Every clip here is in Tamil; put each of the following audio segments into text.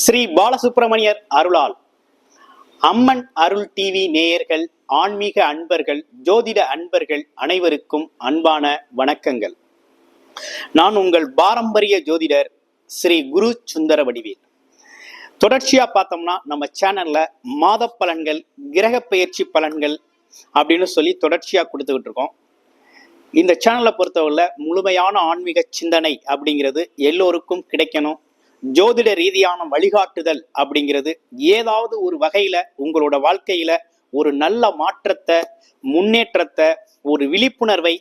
ஸ்ரீ பாலசுப்பிரமணியர் அருளால் அம்மன் அருள் டிவி நேயர்கள், ஆன்மீக அன்பர்கள், ஜோதிட அன்பர்கள் அனைவருக்கும் அன்பான வணக்கங்கள். நான் உங்கள் பாரம்பரிய ஜோதிடர் ஸ்ரீ குரு சுந்தர வடிவேல். தொடர்ச்சியா பார்த்தோம்னா நம்ம சேனல்ல மாத பலன்கள், கிரக பெயர்ச்சி பலன்கள் அப்படின்னு சொல்லி தொடர்ச்சியா கொடுத்துக்கிட்டு இருக்கோம். இந்த சேனலை பொறுத்தவரை முழுமையான ஆன்மீக சிந்தனை அப்படிங்கிறது எல்லோருக்கும் கிடைக்கணும். ஜோதிட ரீதியான வழிகாட்டுதல் அப்படிங்கிறது ஏதாவது ஒரு வகையில உங்களோட வாழ்க்கையில ஒரு நல்ல மாற்றத்தை, முன்னேற்றத்தை, ஒரு விழிப்புணர்வை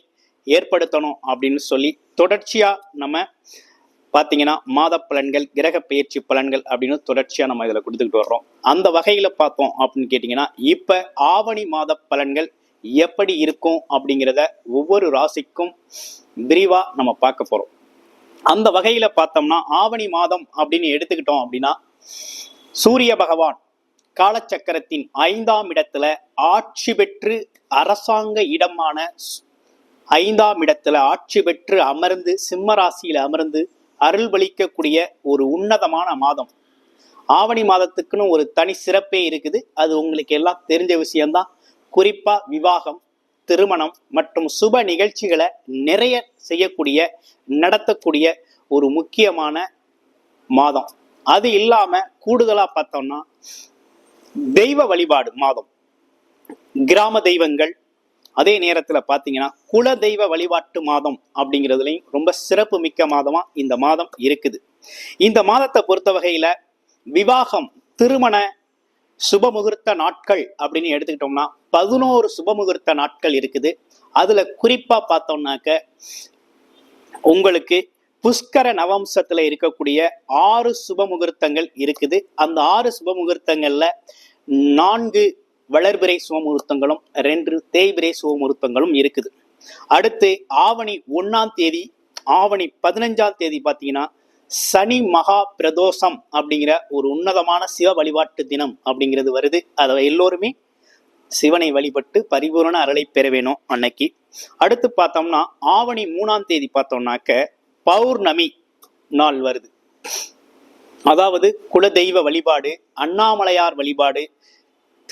ஏற்படுத்தணும் அப்படின்னு சொல்லி தொடர்ச்சியா நம்ம பார்த்தீங்கன்னா மாத பலன்கள், கிரக பெயர்ச்சி பலன்கள் அப்படின்னு தொடர்ச்சியா நம்ம இதில் கொடுத்துக்கிட்டு வர்றோம். அந்த வகையில பார்த்தோம் அப்படின்னு கேட்டிங்கன்னா, இப்ப ஆவணி மாத பலன்கள் எப்படி இருக்கும் அப்படிங்கிறத ஒவ்வொரு ராசிக்கும் விரிவா நம்ம பார்க்க போறோம். அந்த வகையில பார்த்தோம்னா ஆவணி மாதம் அப்படின்னு எடுத்துக்கிட்டோம் அப்படின்னா, சூரிய பகவான் காலச்சக்கரத்தின் 5ஆம் இடத்துல ஆட்சி பெற்று அரசாங்க இடமான 5ஆம் இடத்துல ஆட்சி பெற்று அமர்ந்து சிம்ம ராசியில அமர்ந்து அருள்பளிக்கக்கூடிய ஒரு உன்னதமான மாதம். ஆவணி மாதத்துக்குன்னு ஒரு தனி சிறப்பே இருக்குது. அது உங்களுக்கு எல்லாம் தெரிஞ்ச விஷயம்தான். குறிப்பா விவாகம், திருமணம் மற்றும் சுப நிகழ்ச்சிகளை நிறைய செய்யக்கூடிய, நடத்தக்கூடிய ஒரு முக்கியமான மாதம். அது இல்லாம கூடுதலா பார்த்தோம்னா தெய்வ வழிபாடு மாதம், கிராம தெய்வங்கள், அதே நேரத்துல பாத்தீங்கன்னா குல தெய்வ வழிபாட்டு மாதம் அப்படிங்கிறதுலையும் ரொம்ப சிறப்பு மிக்க மாதமா இந்த மாதம் இருக்குது. இந்த மாதத்தை பொறுத்த வகையில விவாகம், திருமண சுபமுகூர்த்த நாட்கள் அப்படின்னு எடுத்துக்கிட்டோம்னா 11 சுபமுகூர்த்த நாட்கள் இருக்குது. அதுல குறிப்பா பார்த்தோம்னாக்க உங்களுக்கு புஷ்கர நவம்சத்துல இருக்கக்கூடிய 6 சுபமுகூர்த்தங்கள் இருக்குது. அந்த 6 சுபமுகூர்த்தங்கள்ல 4 வளர்பிறை சுபமுகூர்த்தங்களும் 2 தேய்பிறை சுபமுகூர்த்தங்களும் இருக்குது. அடுத்து ஆவணி 1ஆம் தேதி, ஆவணி 15ஆம் தேதி பார்த்தீங்கன்னா சனி மகா பிரதோஷம் அப்படிங்கிற ஒரு உன்னதமான சிவ வழிபாட்டு தினம் அப்படிங்கிறது வருது. அதை எல்லோருமே சிவனை வழிபட்டு பரிபூரண அருளை பெற வேணும் அன்னைக்கு. அடுத்து பார்த்தோம்னா ஆவணி 3ஆம் தேதி பார்த்தோம்னாக்க பௌர்ணமி நாள் வருது. அதாவது குலதெய்வ வழிபாடு, அண்ணாமலையார் வழிபாடு,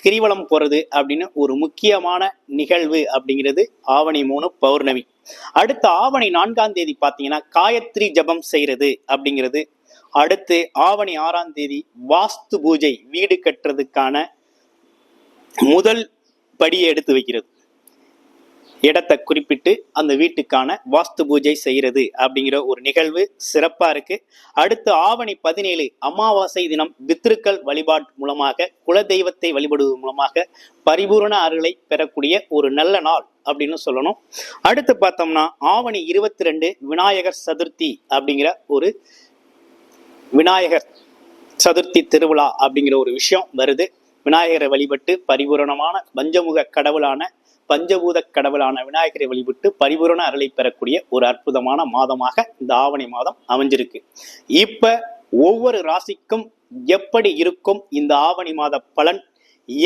கிரிவலம் போறது அப்படின்னு ஒரு முக்கியமான நிகழ்வு அப்படிங்கிறது ஆவணி 3 பௌர்ணமி. அடுத்து ஆவணி 4ஆம் தேதி பார்த்தீங்கன்னா காயத்ரி ஜபம் செய்யறது அப்படிங்கிறது. அடுத்து ஆவணி 6ஆம் தேதி வாஸ்து பூஜை, வீடு கட்டுறதுக்கான முதல் படியை எடுத்து வைக்கிறது. இடத்தை குறிப்பிட்டு அந்த வீட்டுக்கான வாஸ்து பூஜை செய்யறது அப்படிங்கிற ஒரு நிகழ்வு சிறப்பா இருக்கு. அடுத்து ஆவணி 17 அமாவாசை தினம் பித்ருக்கள் வழிபாடு மூலமாக, குலதெய்வத்தை வழிபடுவது மூலமாக பரிபூரண அருளை பெறக்கூடிய ஒரு நல்ல நாள் அப்படின்னு சொல்லணும். அடுத்து பார்த்தோம்னா ஆவணி 22 விநாயகர் சதுர்த்தி அப்படிங்கிற ஒரு விநாயகர் சதுர்த்தி திருவிழா அப்படிங்கிற ஒரு விஷயம் வருது. விநாயகரை வழிபட்டு பரிபூரணமான பஞ்சபூத கடவுளான விநாயகரை வழிபட்டு பரிபூரண அருளை பெறக்கூடிய ஒரு அற்புதமான மாதமாக இந்த ஆவணி மாதம் அமைஞ்சிருக்கு. இப்ப ஒவ்வொரு ராசிக்கும் எப்படி இருக்கும் இந்த ஆவணி மாத பலன்,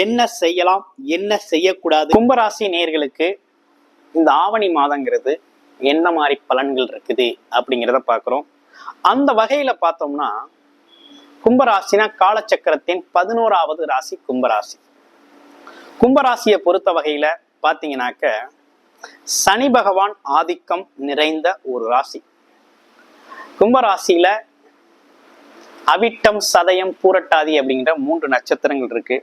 என்ன செய்யலாம், என்ன செய்யக்கூடாது, கும்பராசி நேயர்களுக்கு இந்த ஆவணி மாதங்கிறது என்ன மாதிரி பலன்கள் இருக்குது அப்படிங்கிறத பார்க்கிறோம். அந்த வகையில பார்த்தோம்னா கும்பராசினா காலச்சக்கரத்தின் 11ஆவது ராசி கும்பராசி. கும்பராசியை பொறுத்த வகையில பார்த்தீங்கன்னாக்க சனி பகவான் ஆதிக்கம் நிறைந்த ஒரு ராசி. கும்பராசியில அவிட்டம், சதயம், பூரட்டாதி அப்படிங்கிற 3 நட்சத்திரங்கள் இருக்கு.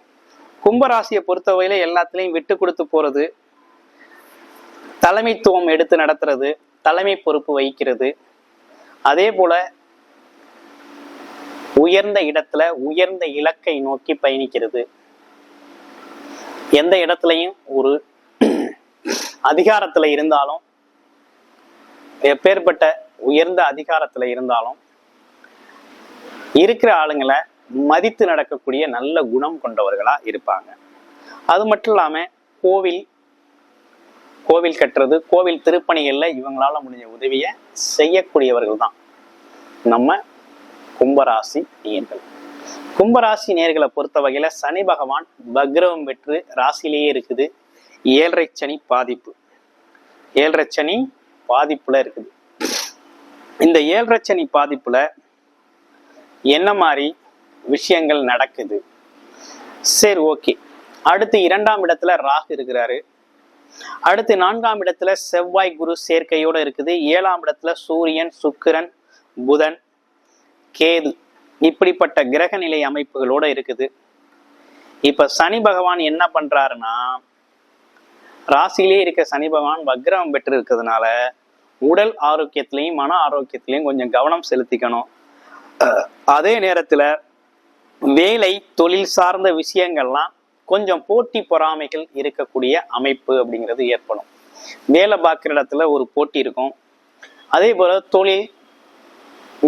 கும்பராசியை பொறுத்த வகையில எல்லாத்துலயும் விட்டு கொடுத்து போறது, தலைமைத்துவம் எடுத்து நடத்துறது, தலைமை பொறுப்பு வகிக்கிறது, அதே போல உயர்ந்த இடத்துல உயர்ந்த இலக்கை நோக்கி பயணிக்கிறது. எந்த இடத்துலையும் ஒரு அதிகாரத்துல இருந்தாலும், எப்பேற்பட்ட உயர்ந்த அதிகாரத்துல இருந்தாலும் இருக்கிற ஆளுங்களை மதித்து நடக்கக்கூடிய நல்ல குணம் கொண்டவர்களா இருப்பாங்க. அது மட்டும் இல்லாம கோவில் கட்டுறது, கோவில் திருப்பணிகள்ல இவங்களால முடிஞ்ச உதவியை செய்யக்கூடியவர்கள் தான் நம்ம கும்பராசி நேயர்கள். கும்பராசி நேயர்களை பொறுத்த வகையில சனி பகவான் வக்ரம் பெற்று ராசியிலேயே இருக்குது. 7.5 சனி பாதிப்பு, 7.5 சனி பாதிப்புல இருக்குது. இந்த 7.5 சனி பாதிப்புல என்ன மாதிரி விஷயங்கள் நடக்குது. சரி, ஓகே. அடுத்து 2ஆம் இடத்துல ராகு இருக்கிறாரு. அடுத்து 4ஆம் இடத்துல செவ்வாய் குரு சேர்க்கையோட இருக்குது. 7ஆம் இடத்துல சூரியன், சுக்கிரன், புதன், கேது இப்படிப்பட்ட கிரக நிலை அமைப்புகளோட இருக்குது. இப்ப சனி பகவான் என்ன பண்றாருன்னா, ராசியிலே இருக்க சனி பகவான் வக்ரம் பெற்று இருக்கிறதுனால உடல் ஆரோக்கியத்திலையும் மன ஆரோக்கியத்திலையும் கொஞ்சம் கவனம் செலுத்திக்கணும். அதே நேரத்துல வேலை தொழில் சார்ந்த விஷயங்கள்லாம் கொஞ்சம் போட்டி பொறாமைகள் இருக்கக்கூடிய அமைப்பு அப்படிங்கிறது ஏற்படும். வேலை பார்க்குற இடத்துல ஒரு போட்டி இருக்கும். அதே போல தொழில்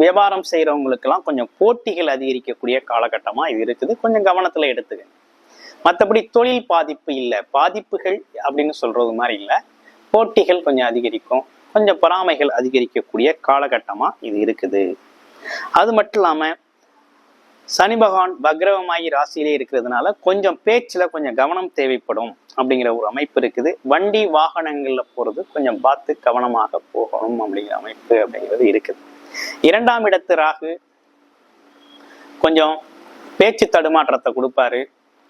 வியாபாரம் செய்யறவங்களுக்கெல்லாம் கொஞ்சம் போட்டிகள் அதிகரிக்கக்கூடிய காலகட்டமா இது இருக்குது. கொஞ்சம் கவனத்துல எடுத்துக்க. மற்றபடி தொழில் பாதிப்பு இல்லை, பாதிப்புகள் அப்படின்னு சொல்றது மாதிரி இல்லை, போட்டிகள் கொஞ்சம் அதிகரிக்கும், கொஞ்சம் பொறாமைகள் அதிகரிக்கக்கூடிய காலகட்டமா இது இருக்குது. அது மட்டும் இல்லாம சனி பகவான் வக்ரவமாகி ராசியிலே இருக்கிறதுனால கொஞ்சம் பேச்சுல கொஞ்சம் கவனம் தேவைப்படும் அப்படிங்கிற ஒரு அமைப்பு இருக்குது. வண்டி வாகனங்கள்ல போறது கொஞ்சம் பார்த்து கவனமாக போகணும் அப்படிங்கிற அமைப்பு அப்படிங்கிறது இருக்குது. 2ஆம் இடத்து ராகு கொஞ்சம் பேச்சு தடுமாற்றத்தை கொடுப்பாரு,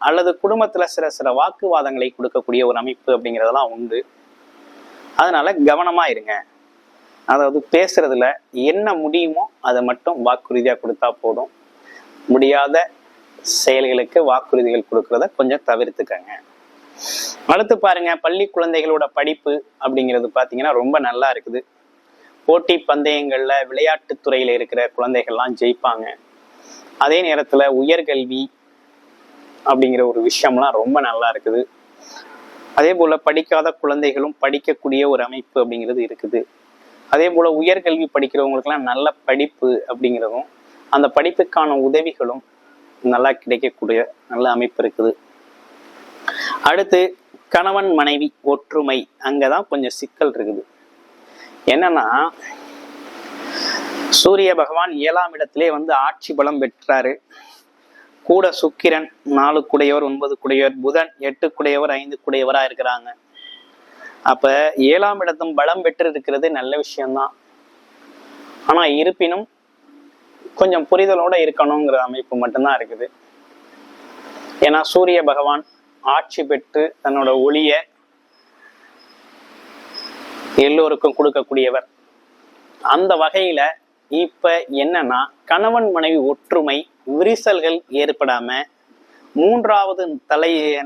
அல்லது குடும்பத்துல சில வாக்குவாதங்களை கொடுக்கக்கூடிய ஒரு அமைப்பு அப்படிங்கிறதெல்லாம் உண்டு. அதனால கவனமா இருங்க. அதாவது பேசுறதுல என்ன முடியுமோ அதை மட்டும் வாக்குறுதியா கொடுத்தா போதும். முடியாத செயல்களுக்கு வாக்குறுதிகள் கொடுக்கறத கொஞ்சம் தவிர்த்துக்கங்க. அடுத்து பாருங்க, பள்ளி குழந்தைகளோட படிப்பு அப்படிங்கிறது பாத்தீங்கன்னா ரொம்ப நல்லா இருக்குது. போட்டி பந்தயங்கள்ல விளையாட்டுத்துறையில இருக்கிற குழந்தைகள்லாம் ஜெயிப்பாங்க. அதே நேரத்துல உயர்கல்வி அப்படிங்கிற ஒரு விஷயம்லாம் ரொம்ப நல்லா இருக்குது. அதே போல படிக்காத குழந்தைகளும் படிக்கக்கூடிய ஒரு அமைப்பு அப்படிங்கிறது இருக்குது. அதே போல உயர்கல்வி படிக்கிறவங்களுக்கெல்லாம் நல்ல படிப்பு அப்படிங்கிறதும் அந்த படிப்புக்கான உதவிகளும் நல்லா கிடைக்கக்கூடிய நல்ல அமைப்பு இருக்குது. அடுத்து கணவன் மனைவி ஒற்றுமை, அங்கதான் கொஞ்சம் சிக்கல் இருக்குது. என்னன்னா, சூரிய பகவான் 7ஆம் இடத்திலே ஆட்சி பலம் பெற்றாரு. கூட சுக்கிரன் 4 குடையவர் 9 குடையவர், புதன் 8 குடையவர் 5 குடையவரா இருக்கிறாங்க. அப்ப 7ஆம் இடத்தும் பலம் பெற்று இருக்கிறது நல்ல விஷயம்தான். ஆனா இருப்பினும் கொஞ்சம் புரிதலோட இருக்கணுங்கிற அமைப்பு மட்டும்தான் இருக்குது. ஏன்னா சூரிய பகவான் ஆட்சி பெற்று தன்னோட ஒளிய எல்லோருக்கும் கொடுக்கக்கூடியவர். அந்த வகையில இப்ப என்னன்னா, கணவன் மனைவி ஒற்றுமை விரிசல்கள் ஏற்படாம 3வது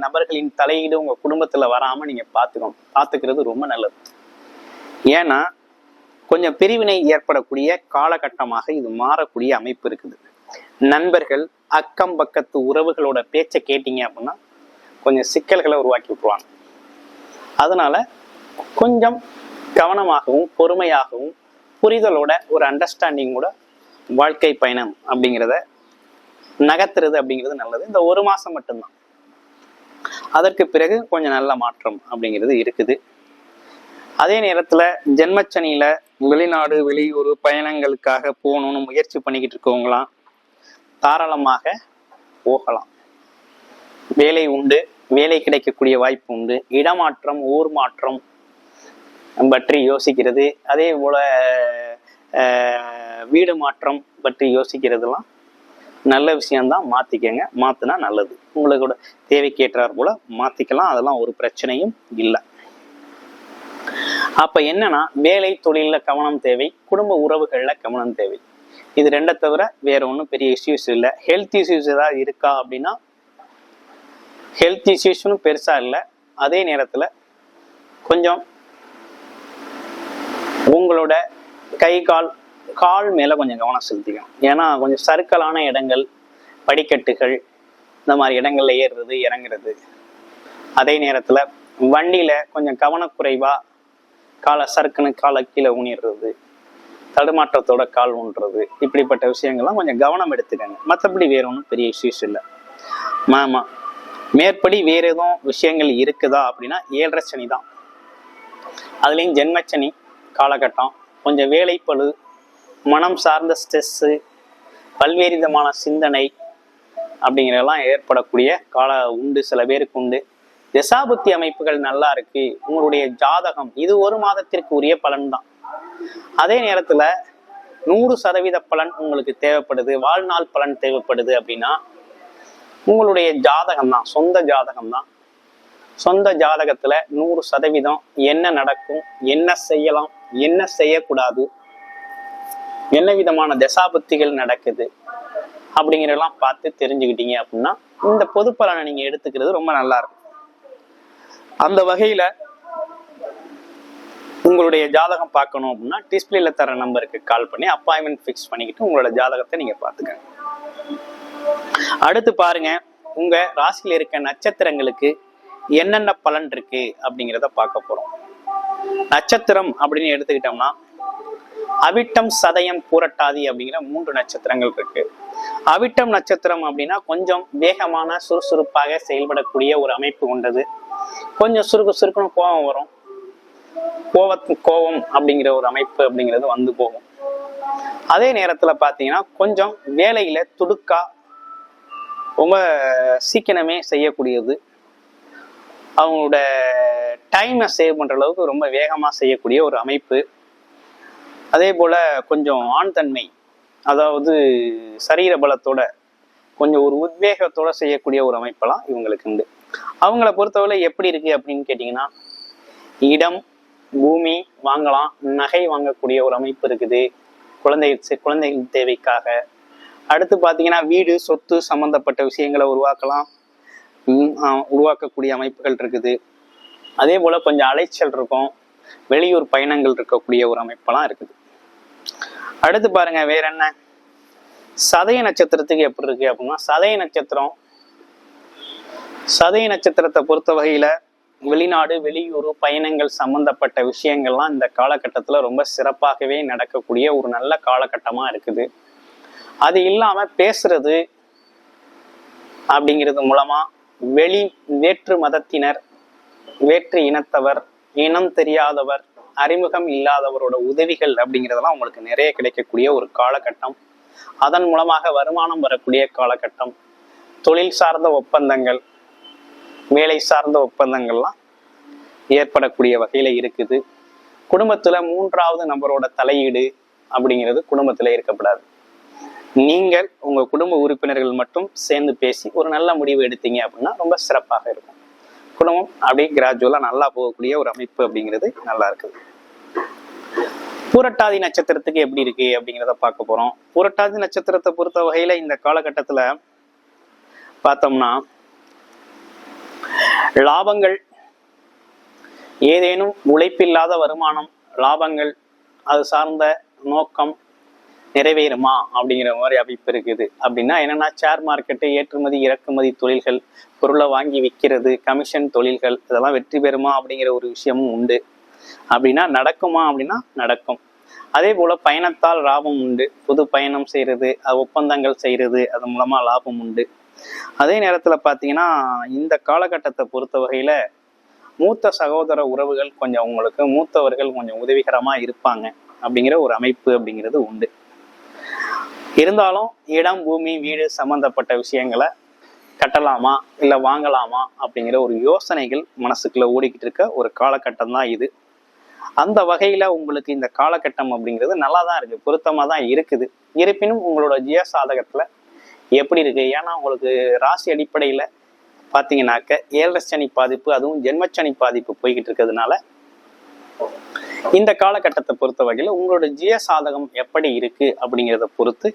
நபர்களின் தலையீடு உங்க குடும்பத்துல வராம நீங்க பாத்துக்கிறது ரொம்ப நல்லது. ஏன்னா கொஞ்சம் பிரிவினை ஏற்படக்கூடிய காலகட்டமாக இது மாறக்கூடிய அமைப்பு இருக்குது. நண்பர்கள் அக்கம் பக்கத்து உறவுகளோட பேச்சை கேட்டீங்க அப்படின்னா கொஞ்சம் சிக்கல்களை உருவாக்கி விட்டுருவாங்க. அதனால கொஞ்சம் கவனமாகவும் பொறுமையாகவும் புரிதலோட ஒரு அண்டர்ஸ்டாண்டிங்கோட வாழ்க்கை பயணம் அப்படிங்கிறத நகர்த்துறது அப்படிங்கிறது நல்லது. இந்த 1 மாசம் மட்டும்தான். அதற்கு பிறகு கொஞ்சம் நல்ல மாற்றம் அப்படிங்கிறது இருக்குது. அதே நேரத்துல ஜென்மச்சனியில வெளிநாடு வெளியூர் பயணங்களுக்காக போகணும்னு முயற்சி பண்ணிக்கிட்டு இருக்கவங்களாம் தாராளமாக போகலாம். வேலை உண்டு, வேலை கிடைக்கக்கூடிய வாய்ப்பு உண்டு. இடமாற்றம், ஊர் மாற்றம் பற்றி யோசிக்கிறது, அதே போல வீடு மாற்றம் பற்றி யோசிக்கிறதுலாம் நல்ல விஷயம்தான். மாத்திக்கங்க, மாத்தினா நல்லது. உங்களோட தேவைக்கேற்றார் போல மாத்திக்கலாம், அதெல்லாம் ஒரு பிரச்சனையும் இல்லை. அப்ப என்னன்னா, வேலை தொழில கவனம் தேவை, குடும்ப உறவுகள்ல கவனம் தேவை. இது 2 தவிர வேற ஒன்றும் பெரிய இஷ்யூஸ் இல்லை. ஹெல்த் இஷ்யூஸ் ஏதாவது இருக்கா அப்படின்னா ஹெல்த் இஷ்யூஸ்னும் பெருசா இல்லை. அதே நேரத்துல கொஞ்சம் உங்களோட கை கால் மேல கொஞ்சம் கவனம் செலுத்திக்கணும். ஏன்னா கொஞ்சம் சறுக்கலான இடங்கள், படிக்கட்டுகள், இந்த மாதிரி இடங்கள்ல ஏறுறது இறங்குறது. அதே நேரத்துல வண்டியில கொஞ்சம் கவனக்குறைவா சறுக்குன்னு காலை கீழே ஊனிடுறது, தடுமாற்றத்தோட கால் ஊன்றது, இப்படிப்பட்ட விஷயங்கள்லாம் கொஞ்சம் கவனம் எடுத்துக்கங்க. மற்றபடி வேற ஒன்றும் பெரிய இஷ்யூஸ் இல்லை. ஆமா, மேற்படி வேற எதுவும் விஷயங்கள் இருக்குதா அப்படின்னா 7.5 சனி தான். அதுலேயும் ஜென்மச்சனி காலகட்டம். கொஞ்சம் வேலைப்பளு, மனம் சார்ந்த ஸ்ட்ரெஸ்ஸு, பல்வேறு விதமான சிந்தனை அப்படிங்கிறதெல்லாம் ஏற்படக்கூடிய உண்டு, சில பேருக்கு உண்டு. திசாபுத்தி அமைப்புகள் நல்லா இருக்கு, உங்களுடைய ஜாதகம் இது 1 மாதத்திற்கு உரிய பலன் தான். அதே நேரத்துல 100% பலன் உங்களுக்கு தேவைப்படுது, வாழ்நாள் பலன் தேவைப்படுது அப்படின்னா உங்களுடைய ஜாதகம் தான், சொந்த ஜாதகம் தான். சொந்த ஜாதகத்துல 100% என்ன நடக்கும், என்ன செய்யலாம், என்ன செய்யக்கூடாது, என்ன விதமான தசாபுத்திகள் நடக்குது அப்படிங்கிறதெல்லாம் பார்த்து தெரிஞ்சுக்கிட்டீங்க அப்படின்னா இந்த பொது பலனை நீங்க எடுத்துக்கிறது ரொம்ப நல்லா இருக்கும். அந்த வகையில உங்களுடைய ஜாதகம் பார்க்கணும் அப்படின்னா டிஸ்பிளேல தர நம்பருக்கு கால் பண்ணி அப்பாயின்மெண்ட் ஃபிக்ஸ் பண்ணிக்கிட்டு உங்களோட ஜாதகத்தை நீங்க பார்த்துக்கங்க. அடுத்து பாருங்க, உங்க ராசியில இருக்க நட்சத்திரங்களுக்கு என்னென்ன பலன் இருக்கு அப்படிங்கிறத பார்க்க போறோம். நட்சத்திரம் அப்படின்னு எடுத்துக்கிட்டோம்னா அவிட்டம், சதயம், பூரட்டாதி அப்படிங்கிற 3 நட்சத்திரங்கள் இருக்கு. அவிட்டம் நட்சத்திரம் அப்படின்னா கொஞ்சம் வேகமான சுறுசுறுப்பாக செயல்படக்கூடிய ஒரு அமைப்பு கொண்டது. கொஞ்சம் சுருக்குன்னு கோபம் வரும், கோபம் அப்படிங்கிற ஒரு அமைப்பு அப்படிங்கிறது வந்து போகும். அதே நேரத்துல பாத்தீங்கன்னா கொஞ்சம் வேலையில துடுக்கா ரொம்ப சீக்கிரமே செய்யக்கூடியது, அவங்களோட டைமை சேவ் பண்ற அளவுக்கு ரொம்ப வேகமா செய்யக்கூடிய ஒரு அமைப்பு. அதே போல கொஞ்சம் ஆண் தன்மை, அதாவது சரீர பலத்தோட கொஞ்சம் ஒரு உத்வேகத்தோட செய்யக்கூடிய ஒரு அமைப்பெல்லாம் இவங்களுக்கு உண்டு. அவங்கள பொறுத்தவரை எப்படி இருக்கு அப்படின்னு கேட்டீங்கன்னா இடம், பூமி வாங்கலாம், நகை வாங்கக்கூடிய ஒரு அமைப்பு இருக்குது குழந்தைகள் தேவைக்காக. அடுத்து பார்த்தீங்கன்னா வீடு, சொத்து சம்பந்தப்பட்ட விஷயங்களை உருவாக்கக்கூடிய அமைப்புகள் இருக்குது. அதே போல கொஞ்சம் அலைச்சல் இருக்கும், வெளியூர் பயணங்கள் இருக்கக்கூடிய ஒரு அமைப்பெல்லாம் இருக்குது. அடுத்து பாருங்க, வேற என்ன, சதய நட்சத்திரத்துக்கு எப்படி இருக்கு அப்படின்னா சதய நட்சத்திரத்தை பொறுத்த வகையில வெளிநாடு, வெளியூர் பயணங்கள் சம்பந்தப்பட்ட விஷயங்கள்லாம் இந்த காலகட்டத்துல ரொம்ப சிறப்பாகவே நடக்கக்கூடிய ஒரு நல்ல காலகட்டமா இருக்குது. அது இல்லாம பேசுறது அப்படிங்கிறது மூலமா வேற்று மதத்தினர், வேற்று இனத்தவர், இனம் தெரியாதவர், அறிமுகம் இல்லாதவரோட உதவிகள் அப்படிங்கிறதெல்லாம் உங்களுக்கு நிறைய கிடைக்கக்கூடிய ஒரு காலகட்டம். அதன் மூலமாக வருமானம் வரக்கூடிய காலகட்டம். தொழில் சார்ந்த ஒப்பந்தங்கள், வேலை சார்ந்த ஒப்பந்தங்கள்லாம் ஏற்படக்கூடிய வகையில இருக்குது. குடும்பத்துல 3வது நபரோட தலையீடு அப்படிங்கிறது குடும்பத்துல இருக்கப்படாது. நீங்கள் உங்க குடும்ப உறுப்பினர்கள் மட்டும் சேர்ந்து பேசி ஒரு நல்ல முடிவு எடுத்தீங்க அப்படின்னா ரொம்ப சிறப்பாக இருக்கும். குடும்பம் அப்படியே கிராஜுவலா நல்லா போகக்கூடிய ஒரு அமைப்பு அப்படிங்கிறது நல்லா இருக்குது. பூரட்டாதி நட்சத்திரத்துக்கு எப்படி இருக்கு அப்படிங்கிறத பார்க்க போறோம். பூரட்டாதி நட்சத்திரத்தை பொறுத்த வகையில இந்த காலகட்டத்துல பார்த்தோம்னா லாபங்கள், ஏதேனும் உழைப்பில்லாத வருமானம், லாபங்கள், அது சார்ந்த நோக்கம் நிறைவேறுமா அப்படிங்கிற மாதிரி அமைப்பு இருக்குது. அப்படின்னா என்னன்னா ஷேர் மார்க்கெட்டு, ஏற்றுமதி இறக்குமதி தொழில்கள், பொருளை வாங்கி விற்கிறது, கமிஷன் தொழில்கள், இதெல்லாம் வெற்றி பெறுமா அப்படிங்கிற ஒரு விஷயமும் உண்டு. அப்படின்னா நடக்குமா அப்படின்னா நடக்கும். அதே போல பயணத்தால் லாபம் உண்டு, புது பயணம் செய்யறது, ஒப்பந்தங்கள் செய்யறது, அது மூலமா லாபம் உண்டு. அதே நேரத்துல பாத்தீங்கன்னா இந்த காலகட்டத்தை பொறுத்த வகையில மூத்த சகோதர உறவுகள் கொஞ்சம் உங்களுக்கு, மூத்தவர்கள் கொஞ்சம் உதவிகரமா இருப்பாங்க அப்படிங்கிற ஒரு அமைப்பு அப்படிங்கிறது உண்டு. இருந்தாலும் இடம், பூமி, வீடு சம்பந்தப்பட்ட விஷயங்களை கட்டலாமா இல்லை வாங்கலாமா அப்படிங்கிற ஒரு யோசனைகள் மனசுக்குள்ள ஓடிக்கிட்டு இருக்க ஒரு காலகட்டம் தான் இது. அந்த வகையில உங்களுக்கு இந்த காலகட்டம் அப்படிங்கிறது நல்லா தான் இருக்கு, பொருத்தமா தான் இருக்குது. இருப்பினும் உங்களோட ஜிய சாதகத்துல எப்படி இருக்கு, ஏன்னா உங்களுக்கு ராசி அடிப்படையில பாத்தீங்கன்னாக்க 7 சனி பாதிப்பு, அதுவும் ஜென்மச்சனி பாதிப்பு போய்கிட்டு இருக்கிறதுனால இந்த காலகட்டத்தை பொறுத்த வகையில உங்களோட ஜிய சாதகம் எப்படி இருக்கு அப்படிங்கிறத பொறுத்து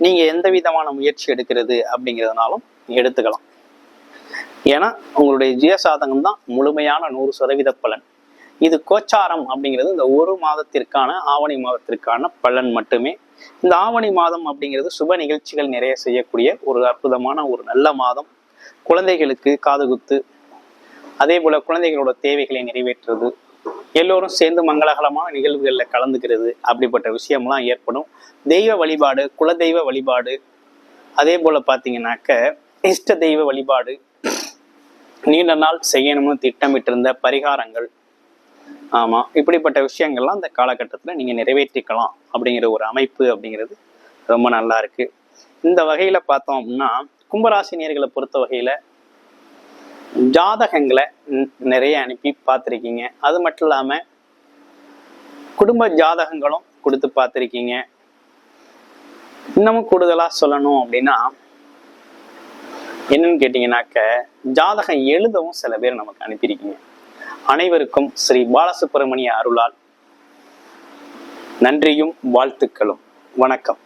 நீங்க எந்த விதமான முயற்சி எடுக்கிறது அப்படிங்கிறதுனாலும் எடுத்துக்கலாம். ஏன்னா உங்களுடைய ஜிய சாதகம் தான் முழுமையான 100% பலன். இது கோச்சாரம் அப்படிங்கிறது இந்த ஒரு மாதத்திற்கான, ஆவணி மாதத்திற்கான பலன் மட்டுமே. இந்த ஆவணி மாதம் அப்படிங்கிறது சுப நிகழ்ச்சிகள் நிறைய செய்யக்கூடிய ஒரு அற்புதமான ஒரு நல்ல மாதம். குழந்தைகளுக்கு காதுகுத்து, அதே போல குழந்தைகளோட தேவைகளை நிறைவேற்றுறது, எல்லோரும் சேர்ந்து மங்களகரமான நிகழ்வுகளில் கலந்துக்கிறது, அப்படிப்பட்ட விஷயம்லாம் ஏற்படும். தெய்வ வழிபாடு, குலதெய்வ வழிபாடு, அதே போல பார்த்தீங்கன்னாக்க இஷ்ட தெய்வ வழிபாடு, நீண்ட நாள் செய்யணும்னு திட்டமிட்டிருந்த பரிகாரங்கள், இப்படிப்பட்ட விஷயங்கள்லாம் இந்த காலகட்டத்தில் நீங்க நிறைவேற்றிக்கலாம் அப்படிங்கிற ஒரு அமைப்பு அப்படிங்கிறது ரொம்ப நல்லா இருக்கு. இந்த வகையில பார்த்தோம் அப்படின்னா கும்பராசினியர்களை பொறுத்த வகையில ஜாதகங்களை நிறைய அனுப்பி பார்த்துருக்கீங்க. அது மட்டும் இல்லாம குடும்ப ஜாதகங்களும் கொடுத்து பார்த்துருக்கீங்க. இன்னமும் கூடுதலா சொல்லணும் அப்படின்னா என்னன்னு கேட்டீங்கன்னாக்க, ஜாதகம் எழுதவும் சில பேர் நமக்கு அனுப்பியிருக்கீங்க. அனைவருக்கும் ஸ்ரீ பாலசுப்பிரமணிய அருளால் நன்றியும் வாழ்த்துக்களும். வணக்கம்.